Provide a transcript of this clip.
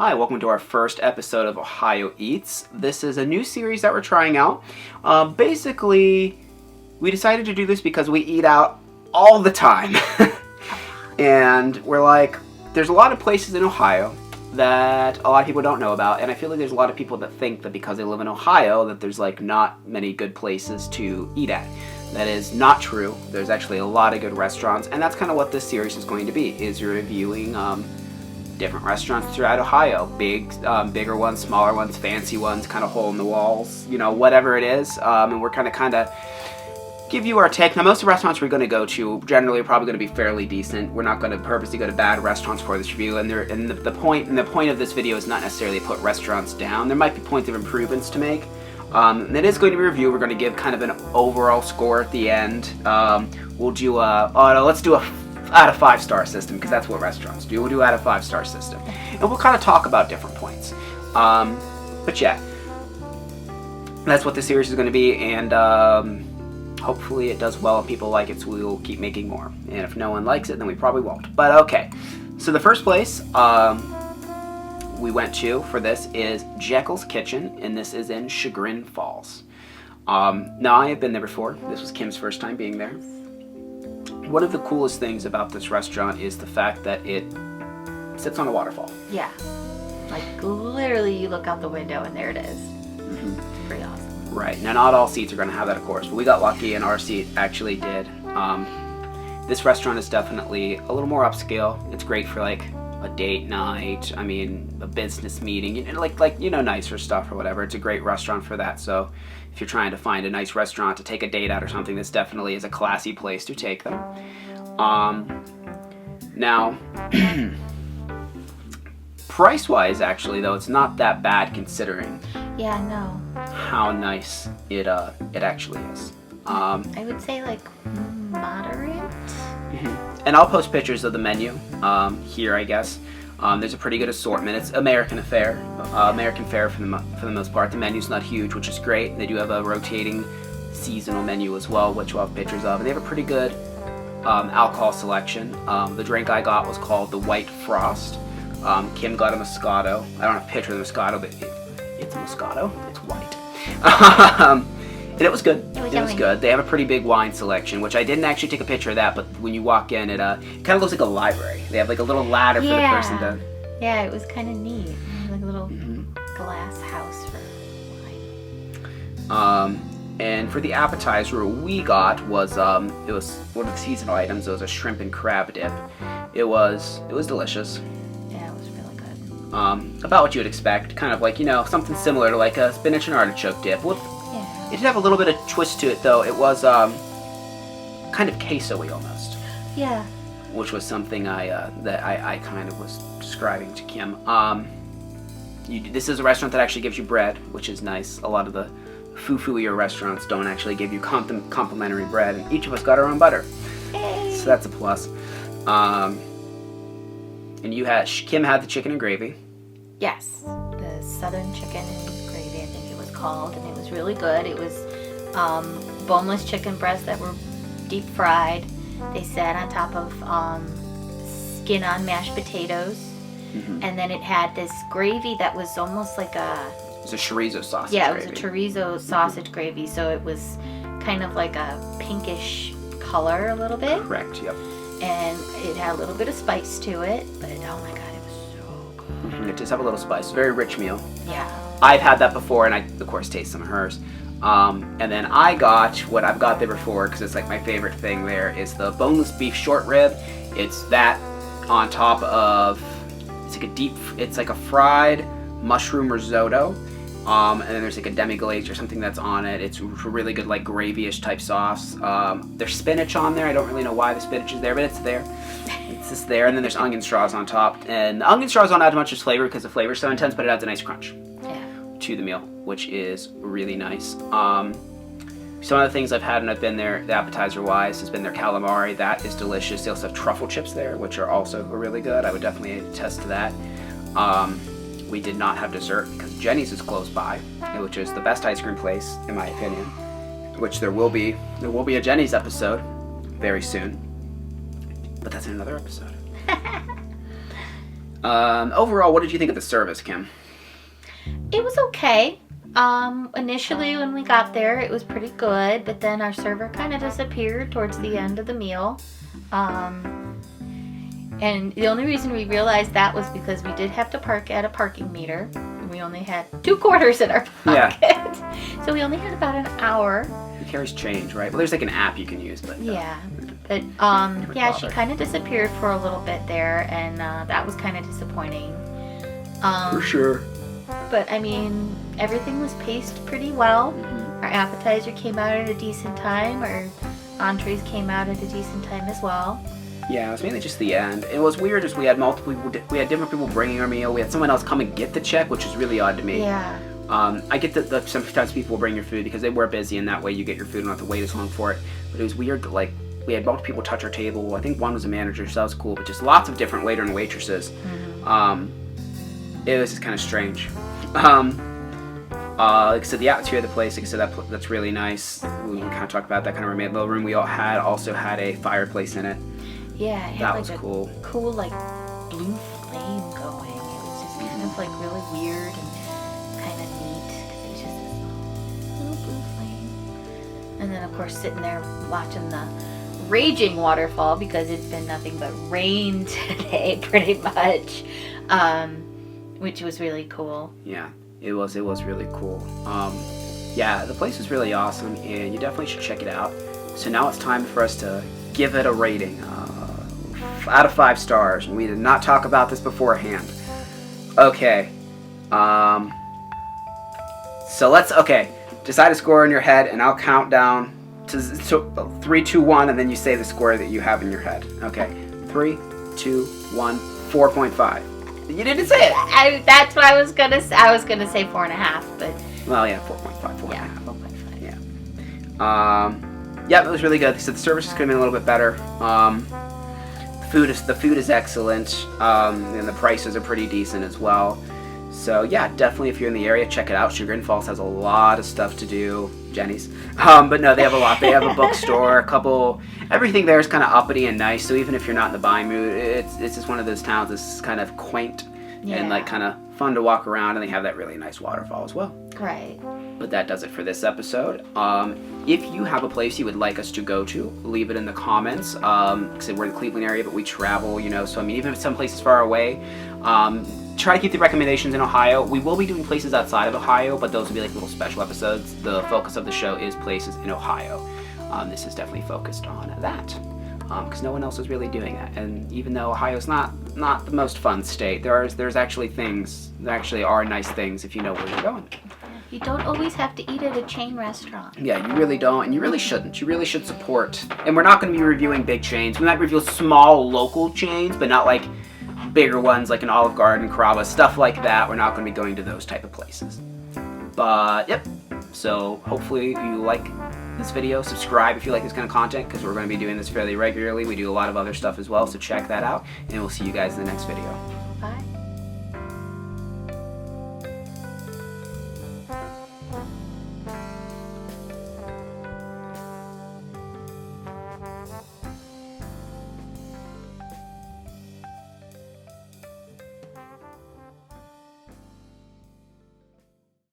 Hi, welcome to our first episode of Ohio Eats. This is a new series that we're trying out. Basically, we decided to do this because we eat out all the time. And we're like, there's a lot of places in Ohio that a lot of people don't know about, and I feel like there's a lot of people that think that because they live in Ohio that there's like not many good places to eat at. That is not true. There's actually a lot of good restaurants, and that's kind of what this series is going to be, is reviewing different restaurants throughout Ohio. Bigger ones, smaller ones, fancy ones, kind of hole in the walls, you know, whatever it is. And we're kind of give you our take. Now, most of the restaurants we're going to go to generally are probably going to be fairly decent. We're not going to purposely go to bad restaurants for this review. And the point of this video is not necessarily to put restaurants down. There might be points of improvements to make. And it is going to be a review. We're going to give kind of an overall score at the end. We'll do let's do a out of 5-star system, because that's what restaurants do. We'll do out of 5-star system, and we'll kind of talk about different points. But yeah, that's what this series is going to be, and hopefully it does well and people like it, so we'll keep making more. And if no one likes it, then we probably won't. But okay, so the first place we went to for this is Jekyll's Kitchen, and this is in Chagrin Falls. Now, I have been there before. This was Kim's first time being there. One of the coolest things about this restaurant is the fact that it sits on a waterfall. Yeah. Like, literally, you look out the window and there it is. Mm-hmm. It's pretty awesome. Right. Now, not all seats are going to have that, of course, but we got lucky and our seat actually did. This restaurant is definitely a little more upscale. It's great for, like, a date night. I mean, a business meeting. Nicer stuff or whatever. It's a great restaurant for that, so if you're trying to find a nice restaurant to take a date at or something, this definitely is a classy place to take them. Now, price-wise, actually, though, it's not that bad considering. Yeah, no. How nice it actually is. I would say like moderate. Mm-hmm. And I'll post pictures of the menu here, I guess. There's a pretty good assortment. It's American fare for the most part. The menu's not huge, which is great. They do have a rotating seasonal menu as well, which we'll have pictures of. And they have a pretty good alcohol selection. The drink I got was called the White Frost. Kim got a Moscato. I don't have a picture of the Moscato, but it's a Moscato. It's white. And it was good. It was good. They have a pretty big wine selection, which I didn't actually take a picture of that, but when you walk in, it kind of looks like a library. They have like a little ladder for the person to... Yeah, it was kind of neat. Like a little glass house for wine. And for the appetizer, what we got was, it was one of the seasonal items. It was a shrimp and crab dip. It was delicious. Yeah, it was really good. About what you would expect. Kind of like, something similar to like a spinach and artichoke dip. It did have a little bit of twist to it, though. It was kind of queso-y almost. Yeah. Which was something I kind of was describing to Kim. This is a restaurant that actually gives you bread, which is nice. A lot of the foo-foo-ier restaurants don't actually give you complimentary bread, and each of us got our own butter. Hey. So that's a plus. And Kim had the chicken and gravy. Yes, the southern chicken and gravy, I think it was called, and it was really good. It was boneless chicken breasts that were deep fried. They sat on top of skin on mashed potatoes, and then it had this gravy that was almost like It was a chorizo sausage gravy. It was a chorizo sausage gravy, so it was kind of like a pinkish color a little bit. Correct, yep. And it had a little bit of spice to it, but oh my god, it was so good. It does have a little spice. Very rich meal. Yeah. I've had that before, and I, of course, taste some of hers. And then I got what I've got there before, because it's like my favorite thing there, is the boneless beef short rib. It's that on top of, it's like a fried mushroom risotto. And then there's like a demi-glaze or something that's on it. It's really good, like gravy-ish type sauce. There's spinach on there. I don't really know why the spinach is there, but it's there. It's just there. And then there's onion straws on top. And the onion straws don't add much flavor because the flavor is so intense, but it adds a nice crunch to the meal, which is really nice. Some of the things I've had and I've been there, the appetizer-wise, has been their calamari. That is delicious. They also have truffle chips there, which are also really good. I would definitely attest to that. We did not have dessert because Jenny's is close by, which is the best ice cream place, in my opinion. Which there will be a Jenny's episode very soon. But that's in another episode. Overall, what did you think of the service, Kim? It was okay. Initially when we got there, it was pretty good, but then our server kind of disappeared towards the end of the meal. And the only reason we realized that was because we did have to park at a parking meter. We only had 2 quarters in our pocket. Yeah. So we only had about an hour. It carries change, right? Well, there's like an app you can use, but... Yeah. But, yeah, she kind of disappeared for a little bit there, and that was kind of disappointing. For sure. But, I mean, everything was paced pretty well. Mm-hmm. Our appetizer came out at a decent time. Our entrees came out at a decent time as well. Yeah, it was mainly just the end. It was weird as we had multiple people, we had different people bringing our meal. We had someone else come and get the check, which is really odd to me. Yeah. I get that sometimes people will bring your food because they were busy, and that way you get your food and don't have to wait as long for it. But it was weird that, like, we had multiple people touch our table. I think one was a manager, so that was cool. But just lots of different waiter and waitresses. Mm-hmm. It was just kind of strange. Like I said, the atmosphere of the place, like I said, that's really nice. We kind of talked about that kind of mermaid little room we also had a fireplace in it. Yeah, it had that like was a cool, like blue flame going. It was just kind of like really weird and kind of neat because it was just this little blue flame. And then of course sitting there watching the raging waterfall because it's been nothing but rain today, pretty much, which was really cool. Yeah, it was really cool. Yeah, the place was really awesome, and you definitely should check it out. So now it's time for us to give it a rating. Out of 5 stars, and we did not talk about this beforehand. Okay. So let's decide a score in your head, and I'll count down to 3, 2, 1, and then you say the score that you have in your head. Okay. 3, 2, 1, 4.5. You didn't say it. That's what I was gonna say. I was gonna say 4.5, but well, yeah, 4.5. 4.5. Yeah, 4.5. Yeah. Yeah, it was really good. So the services could have been a little bit better. The food is excellent, and the prices are pretty decent as well. So yeah, definitely if you're in the area, check it out. Chagrin Falls has a lot of stuff to do. Jenny's, but no, they have a lot. They have a bookstore, everything there is kind of uppity and nice. So even if you're not in the buying mood, it's just one of those towns that's kind of quaint and like kind of fun to walk around, and they have that really nice waterfall as well. Right. But that does it for this episode. If you have a place you would like us to go to, leave it in the comments. Like I said, we're in the Cleveland area, but we travel, so I mean, even if some places far away, try to keep the recommendations in Ohio. We will be doing places outside of Ohio, but those will be like little special episodes. The focus of the show is places in Ohio. This is definitely focused on that, because no one else is really doing that. And even though Ohio's not the most fun state, there's actually things. There actually are nice things if you know where you're going. You don't always have to eat at a chain restaurant. Yeah, you really don't, and you really shouldn't. You really should support. And we're not going to be reviewing big chains. We might review small local chains, but not like bigger ones like an Olive Garden, Carrabba's, stuff like that. We're not going to be going to those type of places. But, yep. So, hopefully you like this video. Subscribe if you like this kind of content, because we're going to be doing this fairly regularly. We do a lot of other stuff as well, so check that out. And we'll see you guys in the next video. Bye.